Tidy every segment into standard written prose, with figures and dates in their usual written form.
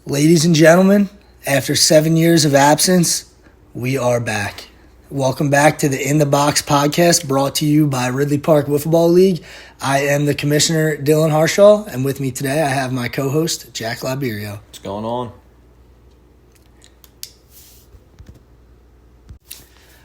Ladies and gentlemen, after 7 years of absence, we are back. Welcome back to the In the Box podcast brought to you by Ridley Park Wiffle League. I am the commissioner, Dylan Harshaw, and with me today I have my co-host, Jack Liberio. What's going on?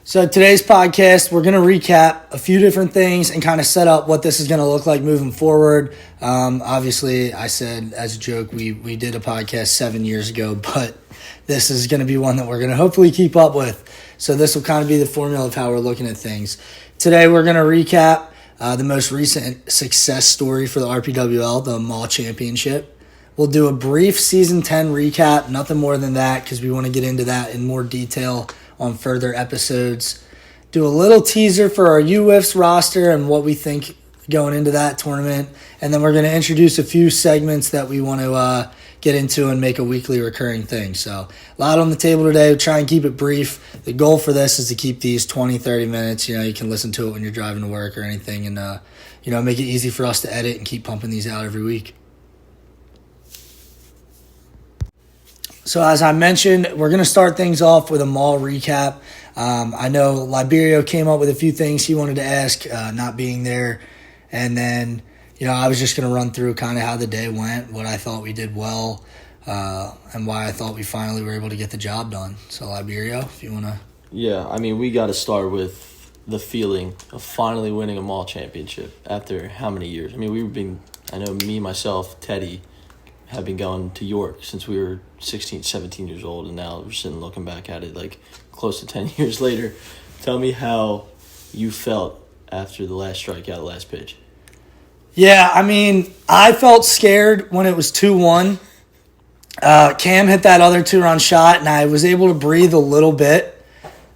So today's podcast, we're going to recap a few different things and kind of set up what this is going to look like moving forward. Obviously, I said as a joke, we did a podcast 7 years ago, but this is going to be one that we're going to hopefully keep up with. So this will kind of be the formula of how we're looking at things. Today, we're going to recap the most recent success story for the Rpwl, the Mall Championship. We'll do a brief Season 10 recap, nothing more than that, because we want to get into that in more detail on further episodes. Do a little teaser for our UWiffs roster and what we think going into that tournament. And then we're going to introduce a few segments that we want to get into and make a weekly recurring thing. So a lot on the table today. We'll try and keep it brief. The goal for this is to keep these 20, 30 minutes. You can listen to it when you're driving to work or anything and, make it easy for us to edit and keep pumping these out every week. So as I mentioned, we're going to start things off with a mall recap. I know Liberio came up with a few things he wanted to ask, not being there. And then, I was just going to run through kind of how the day went, what I thought we did well, and why I thought we finally were able to get the job done. So Liberio, if you want to. Yeah, we got to start with the feeling of finally winning a mall championship after how many years? I know me, myself, Teddy, have been going to York since we were 16, 17 years old, and now we're sitting looking back at it like close to 10 years later. Tell me how you felt after the last strikeout, the last pitch. Yeah, I felt scared when it was 2-1. Cam hit that other two-run shot, and I was able to breathe a little bit,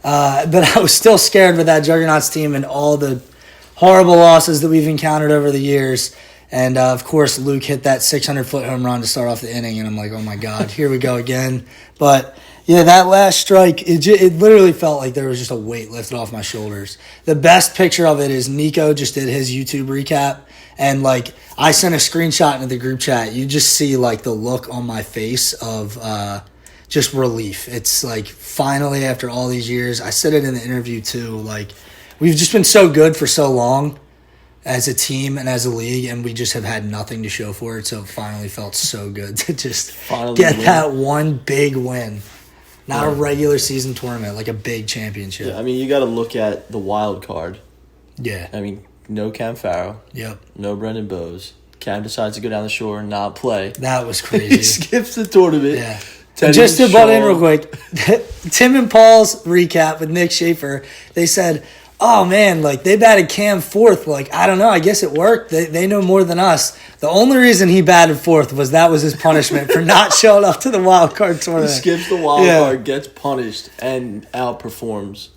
but I was still scared with that Juggernauts team and all the horrible losses that we've encountered over the years. And, of course, Luke hit that 600-foot home run to start off the inning, and I'm like, oh, my God, here we go again. But, yeah, that last strike, it literally felt like there was just a weight lifted off my shoulders. The best picture of it is Nico just did his YouTube recap, and, I sent a screenshot into the group chat. You just see, the look on my face of just relief. It's, finally, after all these years, I said it in the interview, too, we've just been so good for so long as a team and as a league, and we just have had nothing to show for it, so it finally felt so good to just get that one big win. Not a regular season tournament, like a big championship. Yeah, you got to look at the wild card. Yeah. No Cam Farrow. Yep. No Brendan Bowes. Cam decides to go down the shore and not play. That was crazy. He skips the tournament. Yeah. Just to butt in real quick, Tim and Paul's recap with Nick Schaefer, they said, oh, man, they batted Cam fourth. I don't know. I guess it worked. They know more than us. The only reason he batted fourth was that was his punishment for not showing up to the wild card tournament. He skips the wild card, gets punished, and outperforms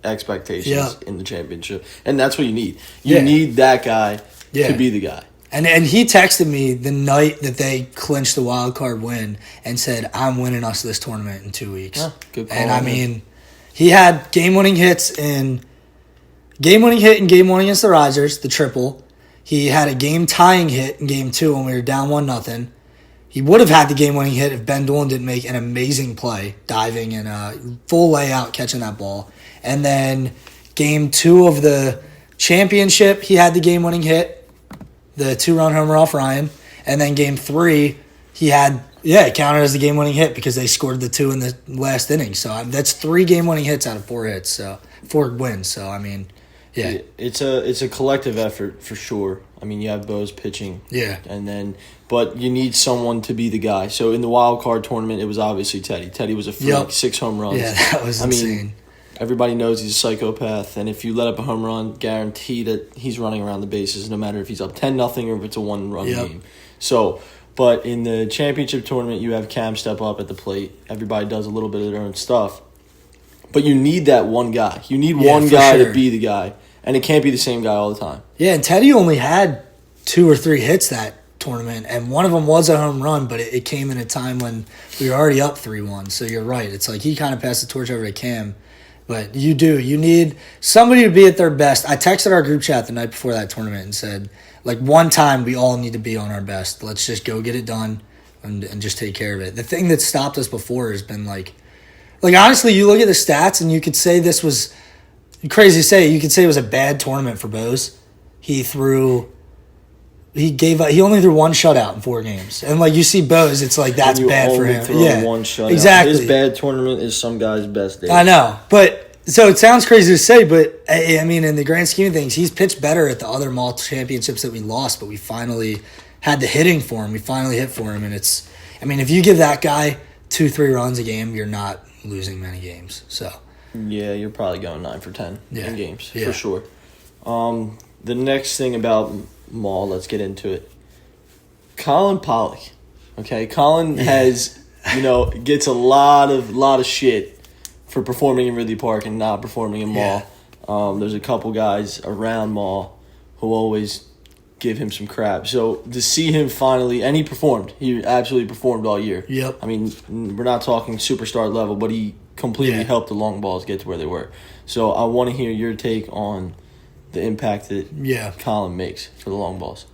expectations in the championship. And that's what you need. You need that guy to be the guy. And he texted me the night that they clinched the wild card win and said, I'm winning us this tournament in 2 weeks. Yeah, good call. And, he had game-winning hits in – game-winning hit in Game 1 against the Risers, the triple. He had a game-tying hit in Game 2 when we were down 1-0. He would have had the game-winning hit if Ben Doolin didn't make an amazing play, diving and full layout, catching that ball. And then Game 2 of the championship, he had the game-winning hit, the two-run homer off Ryan. And then Game 3, he had, it counted as the game-winning hit because they scored the two in the last inning. So that's 3 game-winning hits out of 4 hits, so 4 wins. So, yeah, it's a collective effort for sure. You have Bowes pitching, but you need someone to be the guy. So in the wild card tournament, it was obviously Teddy. Teddy was a freak, 6 home runs. Yeah, that was insane. Everybody knows he's a psychopath, and if you let up a home run, guarantee that he's running around the bases, no matter if he's up 10-0 or if it's a 1-run game. So, but in the championship tournament, you have Cam step up at the plate. Everybody does a little bit of their own stuff, but you need that one guy. You need one guy to be the guy. And it can't be the same guy all the time. Yeah, and Teddy only had 2 or 3 hits that tournament, and one of them was a home run, but it came in a time when we were already up 3-1. So you're right. It's he kind of passed the torch over to Cam. But you need somebody to be at their best. I texted our group chat the night before that tournament and said, one time we all need to be on our best. Let's just go get it done. and just take care of it. The thing that stopped us before has been like honestly, you look at the stats and you could say this was crazy to say. You could say it was a bad tournament for Bose. He only threw one shutout in 4 games, and like you see Bose, it's like that's bad for him. One shutout. Exactly. His bad tournament is some guy's best day. I know, but so it sounds crazy to say, but I mean, in the grand scheme of things, he's pitched better at the other mall championships that we lost, but we finally had the hitting for him. We finally hit for him, and it's. I mean, if you give that guy 2-3 runs a game, you're not losing many games. So yeah, you're probably going 9 for 10 in games for sure. The next thing about Maul, let's get into it. Colin Pollock, okay. Colin has, gets a lot of shit for performing in Ridley Park and not performing in Maul. There's a couple guys around Maul who always give him some crap. So to see him finally, and he performed. He absolutely performed all year. Yep. I mean, we're not talking superstar level, but he completely helped the long balls get to where they were. So I want to hear your take on the impact that Colin makes for the long balls.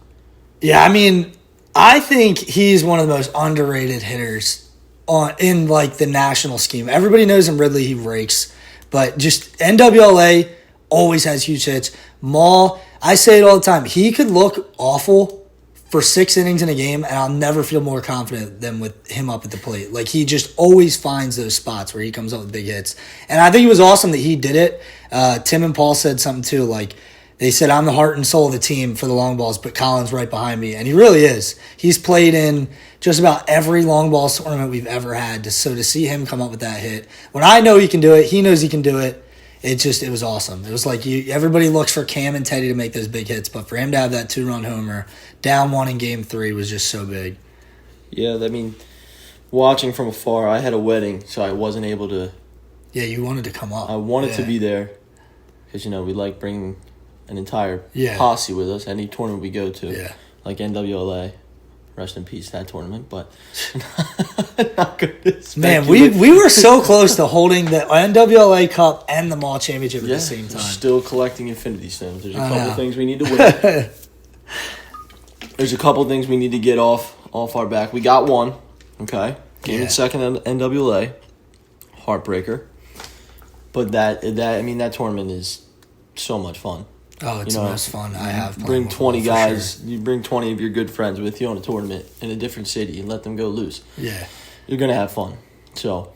Yeah, I mean, I think he's one of the most underrated hitters in like the national scheme. Everybody knows him, Ridley, he rakes. But just NWLA always has huge hits. Maul, I say it all the time. He could look awful for 6 innings in a game, and I'll never feel more confident than with him up at the plate. Like, he just always finds those spots where he comes up with big hits. And I think it was awesome that he did it. Tim and Paul said something too, like, they said, I'm the heart and soul of the team for the long balls, but Colin's right behind me. And he really is. He's played in just about every long ball tournament we've ever had. So to see him come up with that hit, when I know he can do it, he knows he can do it. It was awesome. It was like everybody looks for Cam and Teddy to make those big hits, but for him to have that 2-run homer, down 1 in Game 3 was just so big. Yeah, I mean, watching from afar, I had a wedding, so I wasn't able to. Yeah, you wanted to come up. I wanted to be there because we like bringing an entire posse with us any tournament we go to, like NWLA. Rest in peace, that tournament, but not good to man, we were so close to holding the NWLA Cup and the Mall Championship at the same time. Still collecting Infinity Stones. There's a couple things we need to win. There's a couple things we need to get off our back. We got one, okay? Came in second in NWLA. Heartbreaker. But that tournament is so much fun. Oh, it's the most fun I have. Bring 20 guys. Sure. You bring 20 of your good friends with you on a tournament in a different city and let them go lose. Yeah, you're gonna have fun. So,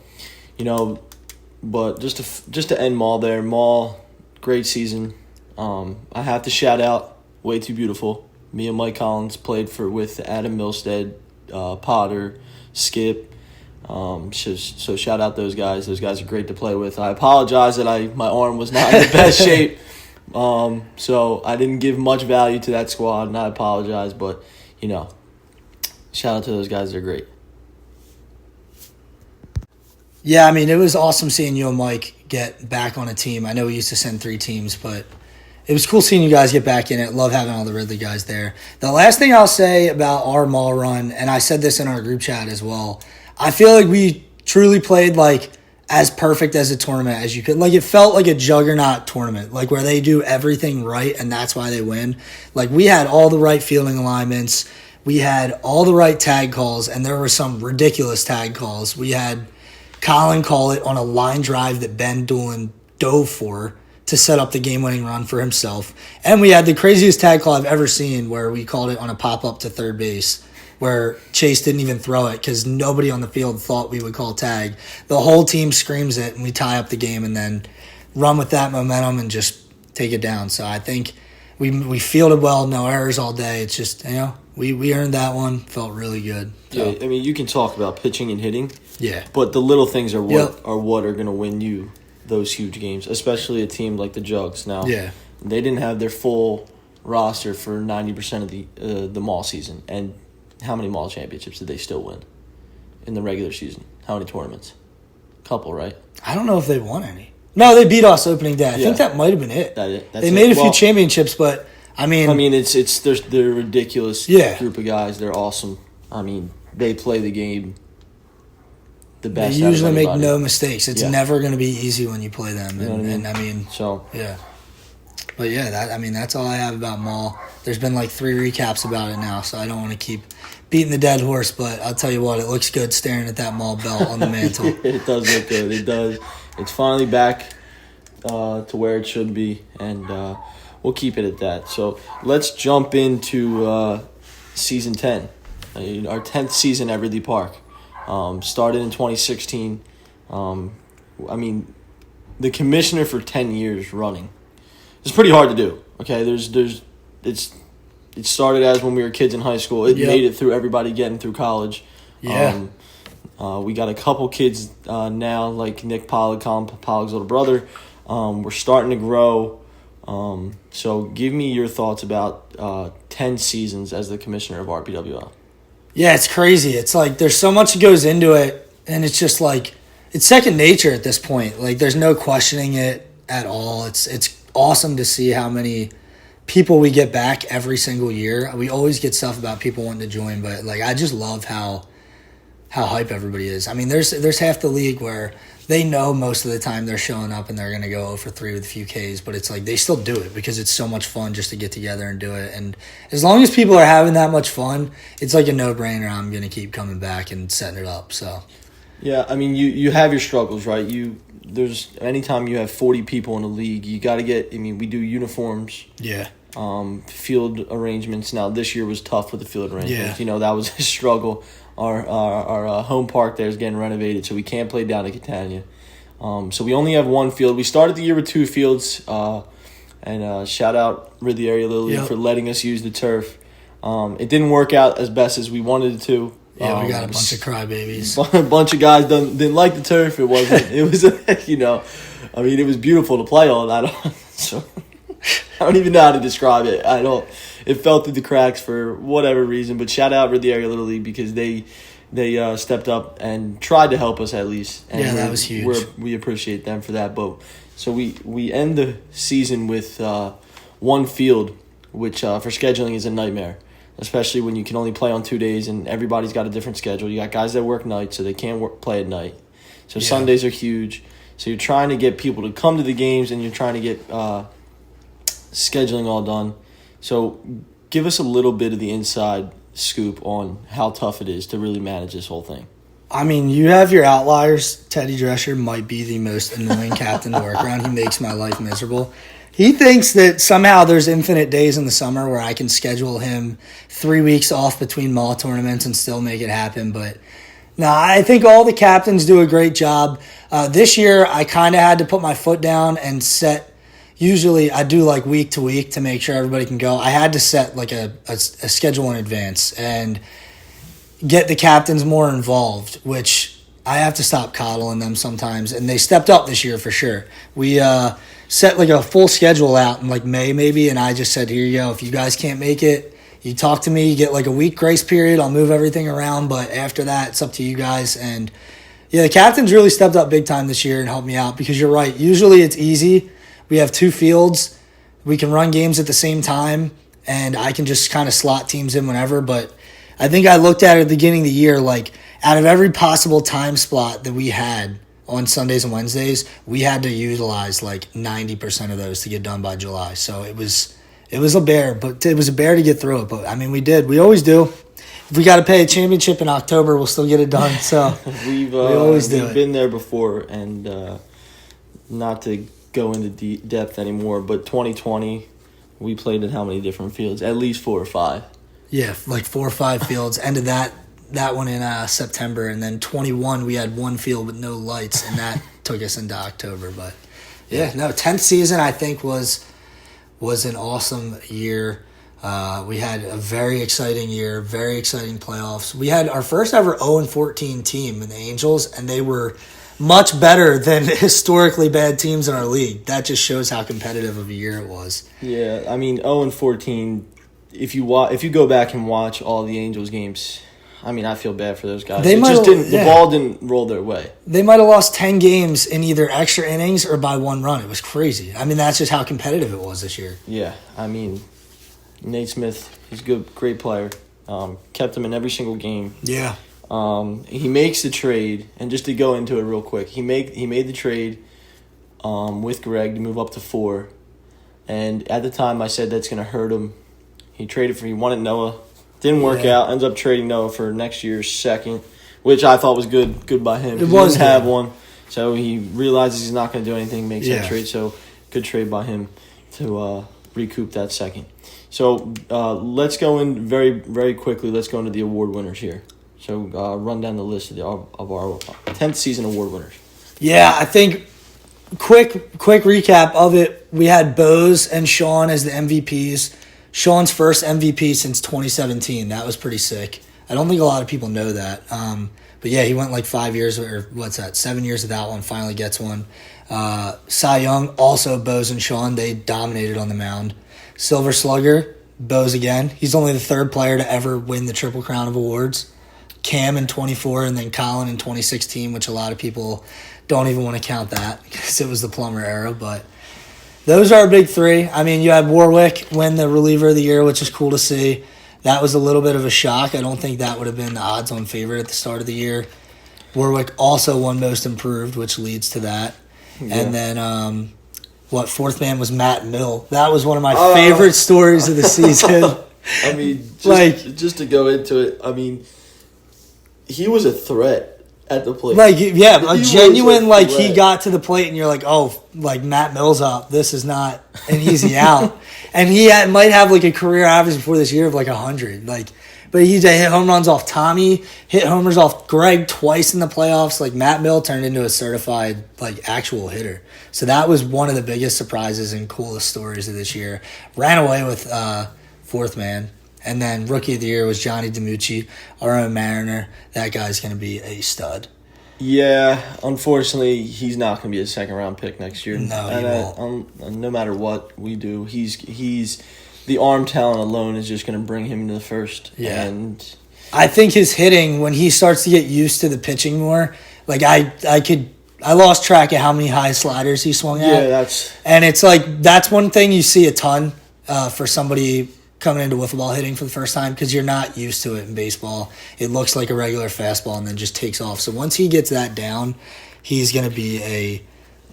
but just to end Maul there, Maul, great season. I have to shout out Way Too Beautiful. Me and Mike Collins played with Adam Milstead, Potter, Skip. So shout out those guys. Those guys are great to play with. I apologize that my arm was not in the best shape. So I didn't give much value to that squad, and I apologize, but, shout out to those guys. They're great. Yeah, I mean, it was awesome seeing you and Mike get back on a team. I know we used to send 3 teams, but it was cool seeing you guys get back in it. Love having all the Ridley guys there. The last thing I'll say about our mall run, and I said this in our group chat as well, I feel like we truly played, like, as perfect as a tournament as you could. Like, it felt like a juggernaut tournament, like where they do everything right and that's why they win. Like, we had all the right fielding alignments. We had all the right tag calls, and there were some ridiculous tag calls. We had Colin call it on a line drive that Ben Doolin dove for to set up the game-winning run for himself. And we had the craziest tag call I've ever seen where we called it on a pop-up to third base, where Chase didn't even throw it because nobody on the field thought we would call tag. The whole team screams it, and we tie up the game and then run with that momentum and just take it down. So I think we fielded well, no errors all day. It's just, we earned that one. Felt really good. So. Yeah, I mean, you can talk about pitching and hitting. Yeah. But the little things are what are going to win you those huge games, especially a team like the Jugs. Now, they didn't have their full roster for 90% of the mall season, and how many mall championships did they still win in the regular season? How many tournaments? Couple, right? I don't know if they won any. No, they beat us opening day. I think that might have been it. They made a few championships, but I mean, they're a ridiculous group of guys. They're awesome. I mean, they play the game the best. They usually make no mistakes. It's never going to be easy when you play them, and I mean, so yeah. But yeah, that's all I have about Mall. There's been like 3 recaps about it now, so I don't want to keep beating the dead horse. But I'll tell you what, it looks good staring at that Mall belt on the mantle. It does look good. It does. It's finally back to where it should be, and we'll keep it at that. So let's jump into season 10, our 10th season at Ridley Park. Started in 2016. The commissioner for 10 years running. It's pretty hard to do. Okay, it started as when we were kids in high school. It made it through everybody getting through college. Yeah. We got a couple kids now, like Nick Pollock, Colin Pollock's little brother. We're starting to grow. So give me your thoughts about 10 seasons as the commissioner of RPWL. Yeah, it's crazy. It's like there's so much that goes into it, and it's just like it's second nature at this point. Like there's no questioning it at all. It's awesome to see how many people we get back every single year. We always get stuff about people wanting to join, but like I just love how hype everybody is. I mean, there's half the league where they know most of the time they're showing up and they're going to go 0 for 3 with a few Ks, but it's like they still do it because it's so much fun just to get together and do it. And as long as people are having that much fun, it's like a no-brainer. I'm going to keep coming back and setting it up. So, yeah, I mean, you have your struggles, right? There's anytime you have 40 people in a league, you got to get. I mean, we do uniforms. Yeah. Field arrangements. Now this year was tough with the field arrangements. Yeah. That was a struggle. Our home park there is getting renovated, so we can't play down at Catania. So we only have one field. We started the year with 2 fields, and shout out Ridley Area Little League for letting us use the turf. It didn't work out as best as we wanted it to. Yeah, we got a bunch of crybabies. A bunch of guys didn't like the turf. It wasn't. It was, it was beautiful to play on. I don't even know how to describe it. It fell through the cracks for whatever reason. But shout out Ridley Area Little League because they stepped up and tried to help us at least. And that was huge. We appreciate them for that. But so we end the season with one field, which for scheduling is a nightmare. Especially when you can only play on 2 days and everybody's got a different schedule. You got guys that work nights, so they can't play at night. So Sundays are huge. So you're trying to get people to come to the games and you're trying to get scheduling all done. So give us a little bit of the inside scoop on how tough it is to really manage this whole thing. I mean, you have your outliers. Teddy Drescher might be the most annoying captain to work around. He makes my life miserable. He thinks that somehow there's infinite days in the summer where I can schedule him 3 weeks off between mall tournaments and still make it happen. But no, I think all the captains do a great job. This year, I kind of had to put my foot down and set. Usually, I do like week to week to make sure everybody can go. I had to set like a schedule in advance and get the captains more involved, which I have to stop coddling them sometimes. And they stepped up this year for sure. We set like a full schedule out in like May maybe, and I just said, here you go. If you guys can't make it, you talk to me, you get like a week grace period. I'll move everything around, but after that, it's up to you guys. And yeah, the captains really stepped up big time this year and helped me out because you're right. Usually it's easy. We have 2 fields. We can run games at the same time, and I can just kind of slot teams in whenever. But I think I looked at it at the beginning of the year, like out of every possible time slot that we had on Sundays and Wednesdays, we had to utilize like 90% of those to get done by July. So it was a bear, but it was a bear to get through it. But I mean, we did. We always do. If we got to pay a championship in October, we'll still get it done. So we've been there before, and not to go into depth anymore, but 2020, we played at how many different fields? At least 4 or 5. Yeah, like 4 or 5 fields. Ended that one in September, and then 21 we had 1 field with no lights, and that took us into October. But yeah, no, 10th season I think was an awesome year. We had a very exciting year, very exciting playoffs. We had our first ever 0-14 team in the Angels, and they were much better than historically bad teams in our league. That just shows how competitive of a year it was. Yeah, I mean 0-14. If you go back and watch all the Angels games, I mean, I feel bad for those guys. The ball didn't roll their way. They might have lost 10 games in either extra innings or by 1 run. It was crazy. I mean, that's just how competitive it was this year. Yeah, I mean, Nate Smith, he's a great player. Kept him in every single game. Yeah. He makes the trade, and just to go into it real quick, he made the trade with Greg to move up to 4. And at the time, I said that's going to hurt him. He wanted Noah. Didn't work out. Ends up trading Noah for next year's second, which I thought was good. Good by him. It was he didn't have one. So he realizes he's not going to do anything, makes that trade. So good trade by him to recoup that second. So let's go in very, very quickly. Let's go into the award winners here. So run down the list of our 10th season award winners. Yeah, I think quick recap of it. We had Bose and Sean as the MVPs. Sean's first MVP since 2017. That was pretty sick. I don't think a lot of people know that. But yeah, he went like 5 years, or 7 years without one, finally gets one. Cy Young, also Bose and Sean, they dominated on the mound. Silver Slugger, Bose again. He's only the third player to ever win the Triple Crown of awards. Cam in 24 and then Colin in 2016, which a lot of people don't even want to count that because it was the Plummer era. But those are our big three. I mean, you had Warwick win the reliever of the year, which is cool to see. That was a little bit of a shock. I don't think that would have been the odds-on favorite at the start of the year. Warwick also won most improved, which leads to that. Yeah. And then fourth man was Matt Mill. That was one of my favorite stories of the season. I mean, just to go into it, I mean, he was a threat at the plate. A genuine, he got to the plate and you're like, oh, Matt Mill's up. This is not an easy out. And he might have a career average before this year of 100. But he hit home runs off Tommy, hit homers off Greg twice in the playoffs. Matt Mill turned into a certified actual hitter. So that was one of the biggest surprises and coolest stories of this year. Ran away with fourth man. And then Rookie of the Year was Johnny DiMucci, our own Mariner. That guy's going to be a stud. Yeah, unfortunately, he's not going to be a second-round pick next year. No, he won't. No matter what we do, he's the arm talent alone is just going to bring him into the first. Yeah. And I think his hitting, when he starts to get used to the pitching more, I lost track of how many high sliders he swung at. Yeah, and it's that's one thing you see a ton for somebody coming into wiffle ball hitting for the first time because you're not used to it in baseball. It looks like a regular fastball and then just takes off. So once he gets that down, he's going to be a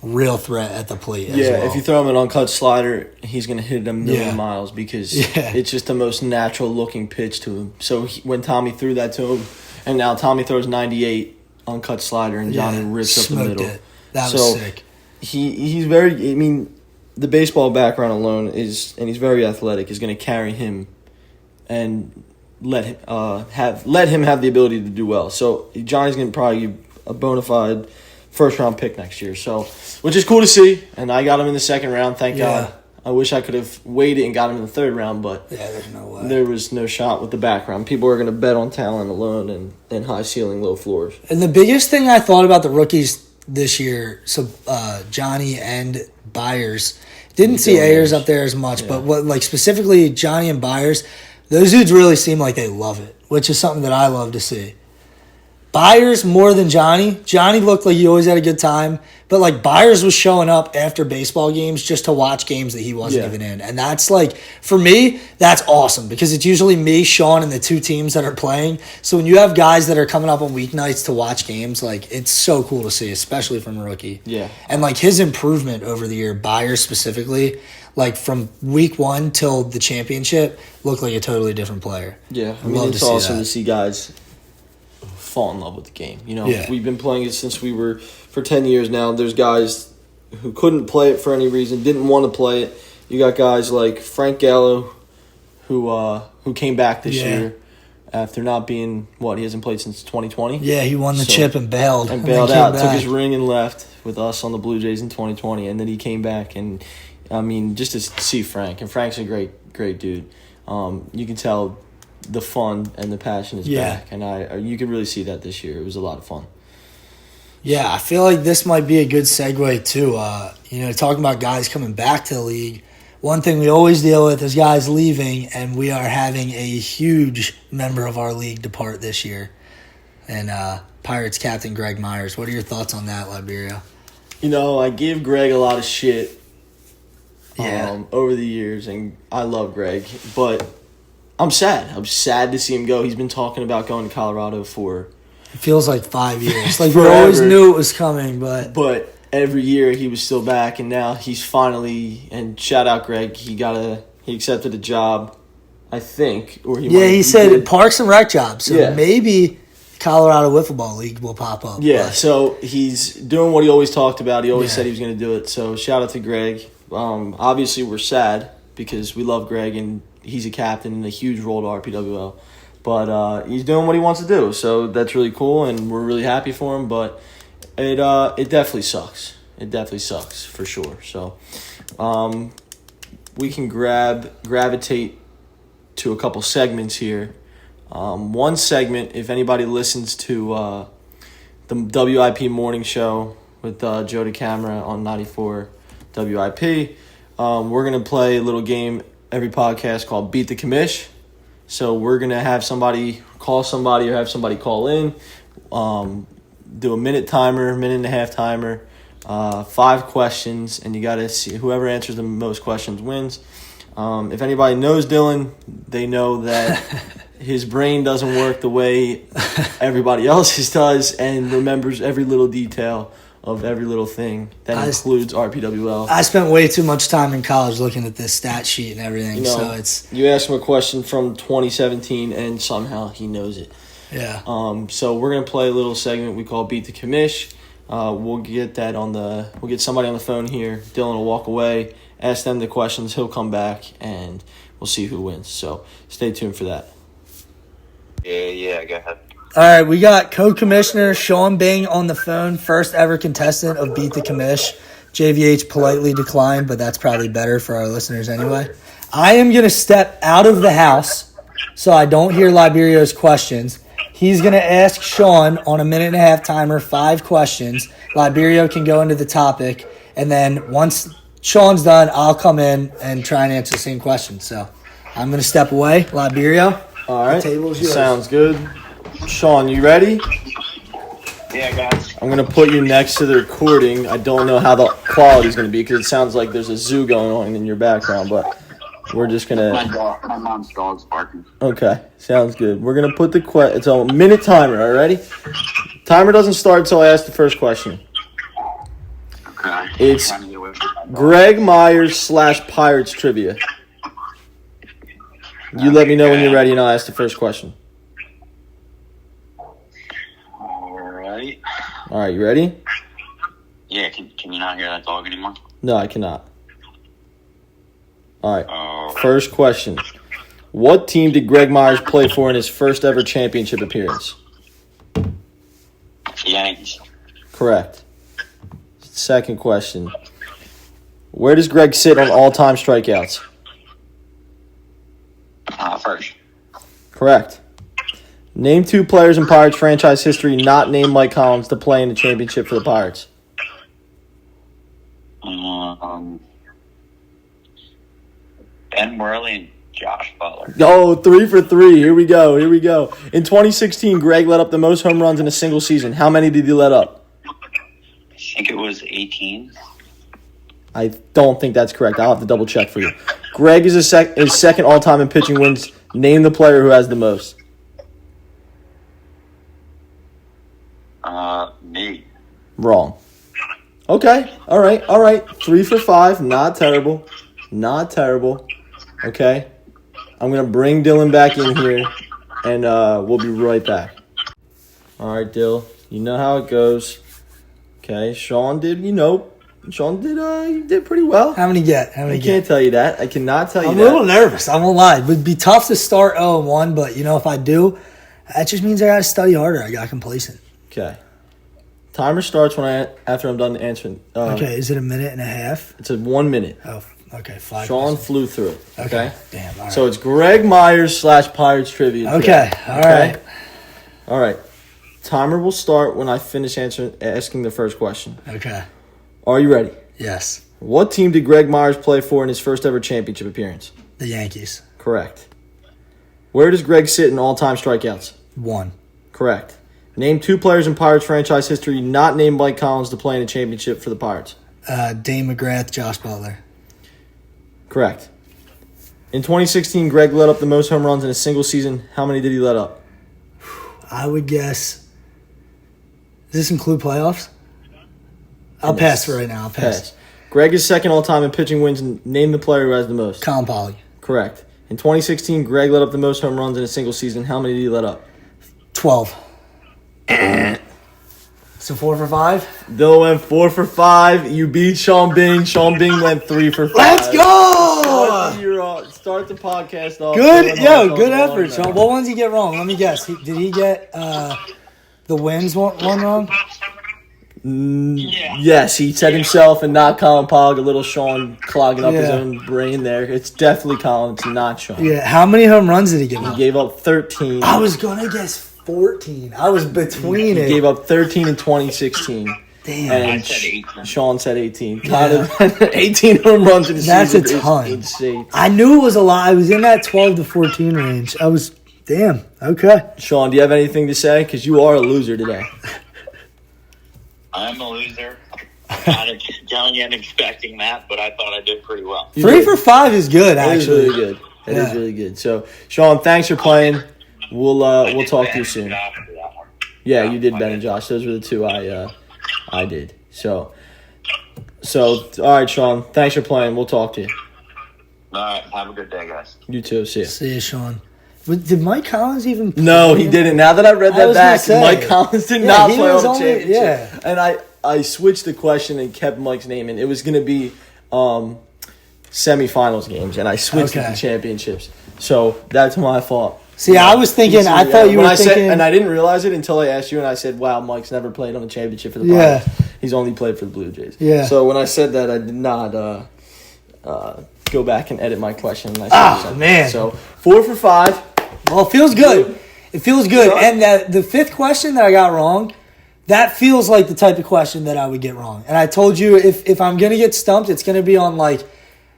real threat at the plate as well. If you throw him an uncut slider, he's going to hit it a million miles because it's just the most natural-looking pitch to him. So when Tommy threw that to him, and now Tommy throws 98 uncut slider and Johnny rips up the middle. That was sick. He's very – I mean – the baseball background alone and he's very athletic, is going to carry him and let him have the ability to do well. So Johnny's going to probably be a bona fide first-round pick next year. So, which is cool to see, and I got him in the second round, thank God. I wish I could have waited and got him in the third round, but there's no way. There was no shot with the background. People are going to bet on talent alone and high ceiling, low floors. And the biggest thing I thought about the rookies this year, so Johnny and Byers, didn't see Ayers up there as much, but what specifically Johnny and Byers, those dudes really seem like they love it, which is something that I love to see. Byers more than Johnny. Johnny looked like he always had a good time, but Byers was showing up after baseball games just to watch games that he wasn't even in. And that's for me, that's awesome because it's usually me, Sean, and the two teams that are playing. So when you have guys that are coming up on weeknights to watch games, it's so cool to see, especially from a rookie. Yeah. And his improvement over the year, Byers specifically, from week one till the championship, looked like a totally different player. Yeah. I mean, it's awesome to see guys fall in love with the game. We've been playing it since we were for 10 years now. There's guys who couldn't play it for any reason, didn't want to play it. You got guys like Frank Gallo who came back this year after not being he hasn't played since 2020. Yeah, he won the chip and bailed. And bailed out, took his ring and left with us on the Blue Jays in 2020, and then he came back, and I mean, just to see Frank, and Frank's a great dude. You can tell the fun and the passion is back, and you could really see that this year. It was a lot of fun. Yeah, I feel like this might be a good segue too. Talking about guys coming back to the league. One thing we always deal with is guys leaving, and we are having a huge member of our league depart this year. And Pirates captain Greg Myers. What are your thoughts on that, Liberia? I give Greg a lot of shit over the years, and I love Greg, but I'm sad. I'm sad to see him go. He's been talking about going to Colorado for... It feels like 5 years. We always knew it was coming, but... But every year he was still back, and now he's finally. And shout out Greg, he accepted a job, I think, or he said Parks and Rec job. So maybe Colorado Wiffle League will pop up. Yeah, so he's doing what he always talked about. He always said he was going to do it. So shout out to Greg. Obviously, we're sad because we love Greg and he's a captain and a huge role to RPWL. But he's doing what he wants to do, so that's really cool, and we're really happy for him. But it definitely sucks. It definitely sucks for sure. So we can gravitate to a couple segments here. One segment, if anybody listens to the WIP morning show with Joe DeCamera on 94 WIP, we're going to play a little game every podcast called Beat the Commish. So we're going to have somebody call somebody or have somebody call in, do a minute and a half timer, 5 questions, and you got to see whoever answers the most questions wins. If anybody knows Dylan, they know that his brain doesn't work the way everybody else's does and remembers every little detail of every little thing that includes RPWL. I spent way too much time in college looking at this stat sheet and everything. You ask him a question from 2017 and somehow he knows it. Yeah. So we're gonna play a little segment we call Beat the Commish. We'll get somebody on the phone here. Dylan will walk away, ask them the questions. He'll come back and we'll see who wins. So stay tuned for that. Yeah. Go ahead. All right, we got co-commissioner Sean Bing on the phone, first ever contestant of Beat the Commish. JVH politely declined, but that's probably better for our listeners anyway. I am going to step out of the house so I don't hear Liberio's questions. He's going to ask Sean on a minute and a half timer 5 questions. Liberio can go into the topic, and then once Sean's done, I'll come in and try and answer the same question. So I'm going to step away. Liberio, all right, the table is yours. Sounds good. Sean, you ready? Yeah, guys. I'm going to put you next to the recording. I don't know how the quality is going to be because it sounds like there's a zoo going on in your background, but we're just going to... My mom's dog's barking. Okay, sounds good. We're going to put it's a minute timer, all righty? Timer doesn't start until I ask the first question. Okay. It's Greg Myers / Pirates trivia. You let me know when you're ready and I'll ask the first question. All right, you ready? Yeah, can you not hear that dog anymore? No, I cannot. All right, First question. What team did Greg Myers play for in his first ever championship appearance? Yankees. Correct. Second question. Where does Greg sit on all-time strikeouts? First. Correct. Name 2 players in Pirates franchise history not named Mike Collins to play in the championship for the Pirates. Ben Worley and Josh Butler. Oh, 3 for 3. Here we go. In 2016, Greg let up the most home runs in a single season. How many did he let up? I think it was 18. I don't think that's correct. I'll have to double check for you. Greg is his second all-time in pitching wins. Name the player who has the most. Me. Wrong. Okay. All right. 3 for 5. Not terrible. Okay. I'm going to bring Dylan back in here, and we'll be right back. All right, Dill. You know how it goes. Okay. Sean did pretty well. How many get? I can't tell you that. I cannot tell you that. I'm a little nervous. I won't lie. It would be tough to start 0-1, but, if I do, that just means I got to study harder. I got complacent. Okay. Timer starts after I'm done answering. Okay, is it a minute and a half? It's 1 minute. Oh, okay, 5 Sean questions. flew through it. Okay. Damn, all right. So it's Greg Myers / Pirates trivia. Okay, All right. Timer will start when I finish asking the first question. Okay. Are you ready? Yes. What team did Greg Myers play for in his first ever championship appearance? The Yankees. Correct. Where does Greg sit in all-time strikeouts? 1. Correct. Name 2 players in Pirates franchise history not named Mike Collins to play in a championship for the Pirates. Dane McGrath, Josh Butler. Correct. In 2016, Greg let up the most home runs in a single season. How many did he let up? I would guess. Does this include playoffs? I'll pass for right now. I'll pass. Greg is second all-time in pitching wins. And name the player who has the most. Colin Polley. Correct. In 2016, Greg let up the most home runs in a single season. How many did he let up? 12. So 4 for 5? Dylan went 4 for 5. You beat Sean Bing. Sean Bing went 3 for 5. Let's go! Start the podcast off. Good effort, Sean. What ones did he get wrong? Let me guess. Did he get the wins one wrong? Yes, he said himself and not Colin Pog. A little Sean clogging up his own brain there. It's definitely Colin. It's not Sean. Yeah. How many home runs did he give up? He gave up 13. I was going to guess 14. I was between it. He gave up 13 in 2016. Damn. And I said 18. Sean said 18. Kind of 18 home runs in a That's season. a ton. Is insane. I knew it was a lot. I was in that 12 to 14 range. I was, damn. Okay. Sean, do you have anything to say? Because you are a loser today. I'm a loser. Kind of telling you and expecting that, but I thought I did pretty well. 3 for 5 is good, It is actually. really good. It is really good. So, Sean, thanks for playing. We'll talk to you soon. Yeah, you did Ben and Josh. Those were the two I did. So all right, Sean. Thanks for playing. We'll talk to you. All right, have a good day, guys. You too. See ya. See you, Sean. Did Mike Collins even play? No, he didn't. Now that I read that was back, gonna say. Mike Collins did Yeah, not he play on was the only- championship. yeah. And I switched the question and kept Mike's name in. It was going to be semifinals games, and I switched it Okay. to championships. So that's my fault. See, I was thinking, I thought you When were I thinking. said, and I didn't realize it until I asked you, and I said, "Wow, Mike's never played on the championship for the Yeah. Pirates. He's only played for the Blue Jays." Yeah. So when I said that, I did not go back and edit my question. And I said something. Man. So 4 for 5. Well, it feels good. It feels good. And the fifth question that I got wrong, that feels like the type of question that I would get wrong. And I told you if I'm going to get stumped, it's going to be on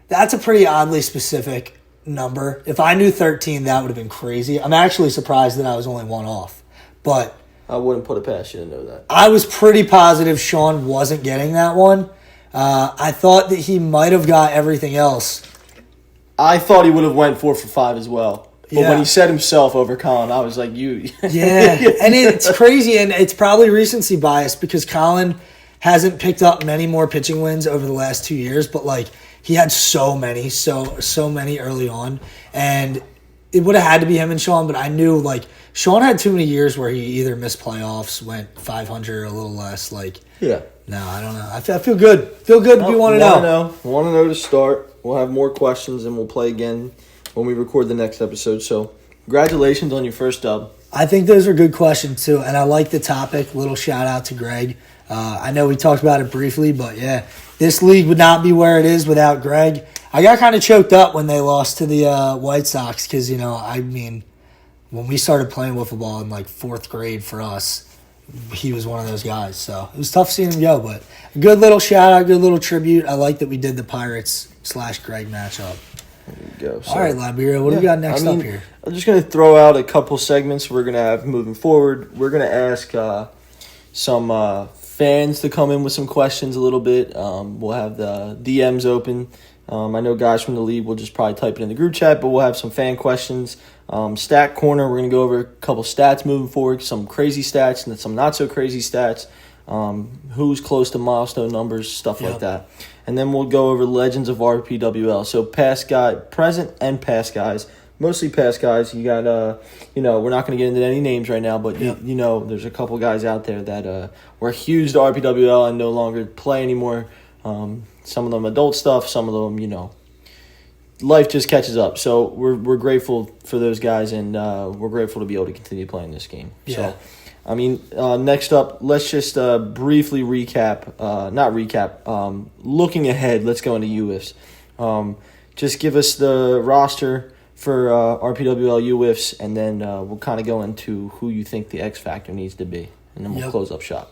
that's a pretty oddly specific number. If I knew 13, that would have been crazy. I'm actually surprised that I was only one off. But I wouldn't put it past you to know that. I was pretty positive Sean wasn't getting that one. I thought that he might have got everything else. I thought he would have went 4 for 5 as well. But Yeah. when he said himself over Colin, I was like, you. Yeah, and it's crazy, and it's probably recency bias because Colin hasn't picked up many more pitching wins over the last 2 years, but he had so many early on, and it would have had to be him and Sean. But I knew Sean had too many years where he either missed playoffs, went 500 or a little less. Yeah. No, I don't know. I feel good. Feel good to be 1-0. Want to know to start. We'll have more questions and we'll play again when we record the next episode. So, congratulations on your first dub. I think those are good questions, too, and I like the topic. Little shout-out to Greg. I know we talked about it briefly, but, yeah, this league would not be where it is without Greg. I got kind of choked up when they lost to the White Sox because, when we started playing wiffle ball in, 4th grade for us, he was one of those guys. So, it was tough seeing him go, but a good little shout-out, good little tribute. I like that we did the Pirates/Greg matchup. There you go. So, All right, Liberia, what do we got next up here? I'm just going to throw out a couple segments we're going to have moving forward. We're going to ask some fans to come in with some questions a little bit. We'll have the DMs open. I know guys from the league will just probably type it in the group chat, but we'll have some fan questions. Stat Corner, we're going to go over a couple stats moving forward, some crazy stats and some not so crazy stats. Who's close to milestone numbers, stuff like that. And then we'll go over legends of RPWL. So present and past guys, mostly past guys. You got, we're not going to get into any names right now, but there's a couple guys out there that were huge to RPWL and no longer play anymore. Some of them adult stuff, some of them, life just catches up. So we're grateful for those guys, and we're grateful to be able to continue playing this game. Yeah. So, next up, let's just briefly recap. Looking ahead, let's go into UWiffs. Just give us the roster for RPWL UWiffs, and then we'll kind of go into who you think the X Factor needs to be, and then we'll close up shop.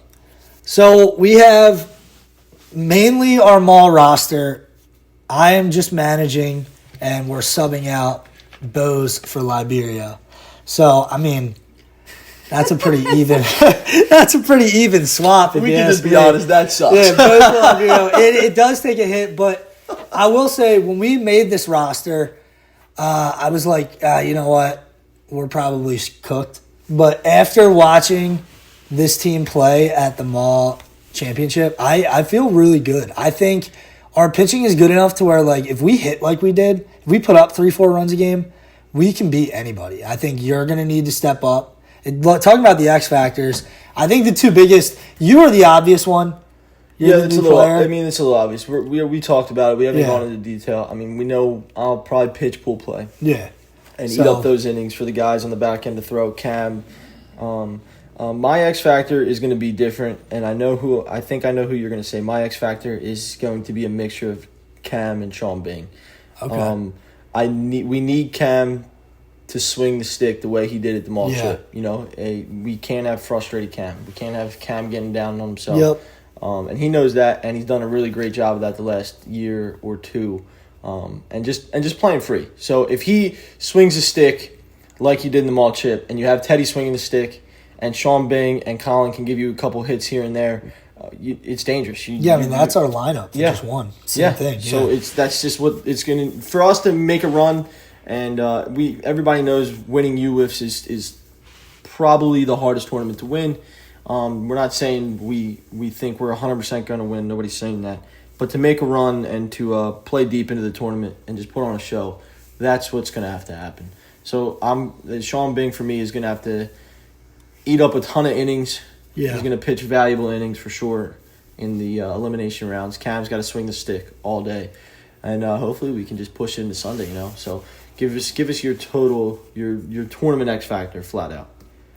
So we have mainly our mall roster. I am just managing, and we're subbing out Bose for Liberia. So, that's a pretty even. That's a pretty even swap. If We you can ask just be me. honest, that sucks. Yeah, Bose for Liberia. It does take a hit, but I will say when we made this roster, I was like, you know what, we're probably cooked. But after watching this team play at the mall, championship, I feel really good. I think our pitching is good enough to where, like, if we hit like we did, if we put up 3-4 runs a game, we can beat anybody. I think you're going to need to step up. Talking about the X factors, I think the two biggest, you are the obvious one. You're the it's new a little. player. I mean, it's a little obvious. We talked about it. We haven't gone into detail. I mean, we know I'll probably pitch, pool play. Yeah. And eat up those innings for the guys on the back end to throw. Cam. My X factor is going to be different, and I think I know who you're going to say. My X factor is going to be a mixture of Cam and Sean Bing. Okay. We need Cam to swing the stick the way he did at the mall chip. You know, we can't have frustrated Cam. We can't have Cam getting down on himself. Yep. And he knows that, and he's done a really great job of that the last year or two, and just playing free. So if he swings a stick like he did in the mall chip, and you have Teddy swinging the stick, and Sean Bing and Colin can give you a couple hits here and there, it's dangerous. That's our lineup. Just one. Same thing. Yeah. So that's just what it's going to for us to make a run, and everybody knows winning UWiffs is probably the hardest tournament to win. We're not saying we think we're 100% going to win. Nobody's saying that. But to make a run and to play deep into the tournament and just put on a show, that's what's going to have to happen. So Sean Bing, for me, is going to have to eat up a ton of innings. Yeah. He's going to pitch valuable innings for sure in the elimination rounds. Cam's got to swing the stick all day. And hopefully we can just push it into Sunday, you know. So give us your total, your tournament X factor flat out.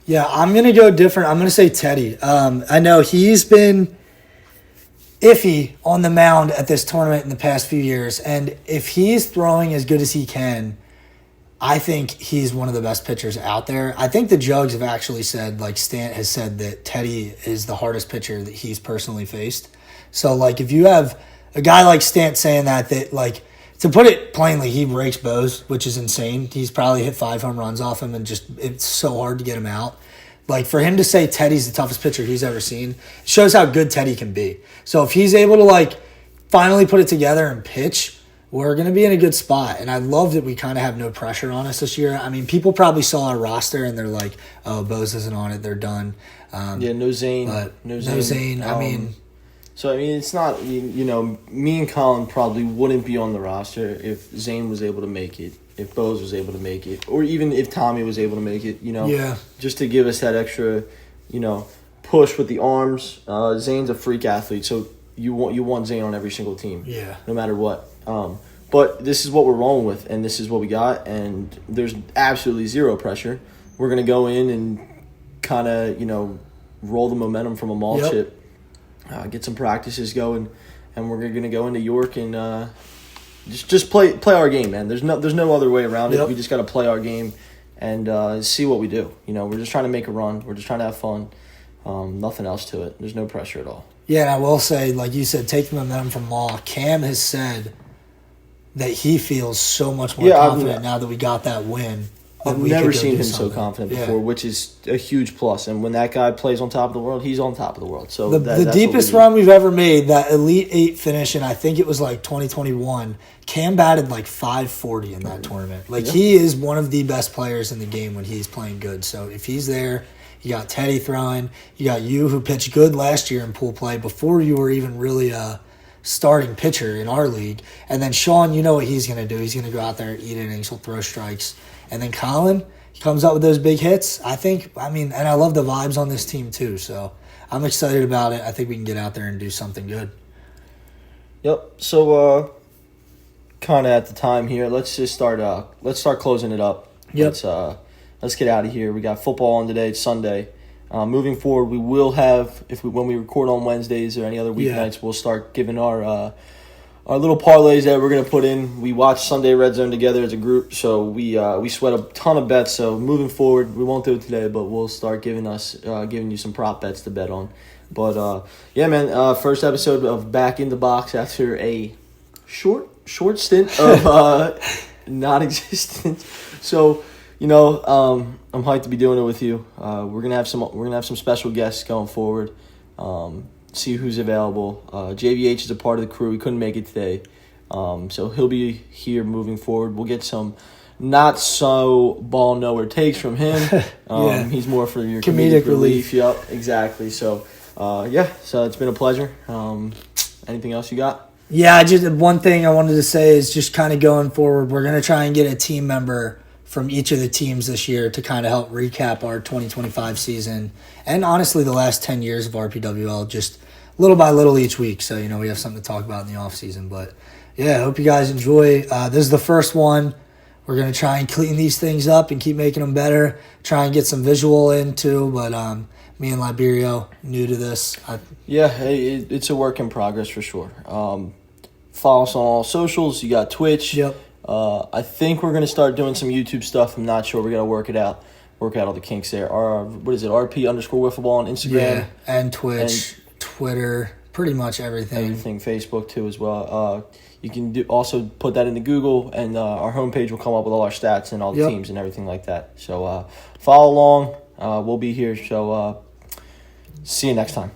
Yeah, I'm going to go different. I'm going to say Teddy. I know he's been iffy on the mound at this tournament in the past few years, and if he's throwing as good as he can, I think he's one of the best pitchers out there. I think the Jugs have actually said, like Stant has said, that Teddy is the hardest pitcher that he's personally faced. So, like, if you have a guy like Stant saying that, like, to put it plainly, he rakes Bose, which is insane. He's probably hit 5 home runs off him, and just it's so hard to get him out. Like, for him to say Teddy's the toughest pitcher he's ever seen shows how good Teddy can be. So if he's able to, like, finally put it together and pitch, we're going to be in a good spot. And I love that we kind of have no pressure on us this year. I mean, people probably saw our roster and they're like, oh, Bose isn't on it. They're done. No Zane. No Zane. I mean... So, I mean, it's not, you know, me and Colin probably wouldn't be on the roster if Zane was able to make it, if Bose was able to make it, or even if Tommy was able to make it, you know. Yeah. Just to give us that extra, you know, push with the arms. Zane's a freak athlete, so you want Zane on every single team. Yeah. No matter what. But this is what we're rolling with, and this is what we got, and there's absolutely zero pressure. We're going to go in and kind of, you know, roll the momentum from a mall chip. Get some practices going, and we're going to go into York and just play our game, man. There's no other way around it. We just got to play our game and see what we do. You know, we're just trying to make a run. We're just trying to have fun. Nothing else to it. There's no pressure at all. Yeah, and I will say, like you said, take the momentum from Law. Cam has said that he feels so much more confident now that we got that win. I've never seen him so confident before, which is a huge plus. And when that guy plays on top of the world, he's on top of the world. So the deepest run we've ever made, that Elite 8 finish, and I think it was like 2021, Cam batted like 540 in that tournament. Like, he is one of the best players in the game when he's playing good. So if he's there, you got Teddy throwing, you got you who pitched good last year in pool play before you were even really a starting pitcher in our league. And then Sean, you know what he's going to do. He's going to go out there, eat innings, he'll throw strikes. And then Colin, he comes up with those big hits. And I love the vibes on this team too. So I'm excited about it. I think we can get out there and do something good. Yep. So, kind of at the time here, let's just start closing it up. Yep. Let's get out of here. We got football on today. It's Sunday. Moving forward, we will have, when we record on Wednesdays or any other weeknights, we'll start giving our little parlays that we're going to put in. We watch Sunday Red Zone together as a group, so we sweat a ton of bets. So moving forward, we won't do it today, but we'll start giving you some prop bets to bet on. But, first episode of Back in the Box after a short stint of non-existence. So, you know, I'm hyped to be doing it with you. We're gonna have some special guests going forward. See who's available. JVH is a part of the crew. He couldn't make it today, so he'll be here moving forward. We'll get some not so ball knower takes from him. He's more for your comedic relief. Yep, exactly. So So it's been a pleasure. Anything else you got? Yeah, just one thing I wanted to say is just kind of going forward, we're going to try and get a team member from each of the teams this year to kind of help recap our 2025 season and honestly the last 10 years of RPWL, just little by little each week. So, we have something to talk about in the off season. But yeah, I hope you guys enjoy. This is the first one. We're going to try and clean these things up and keep making them better, try and get some visual in too. But me and Liberio, new to this. It's a work in progress for sure. Follow us on all socials. You got Twitch. Yep. I think we're going to start doing some YouTube stuff. I'm not sure. We got to work out all the kinks there. RP_Wiffle on Instagram. Yeah, and Twitch, Twitter, pretty much everything. Facebook too as well. You can also put that into Google, and our homepage will come up with all our stats and all the teams and everything like that. So follow along. We'll be here. So see you next time.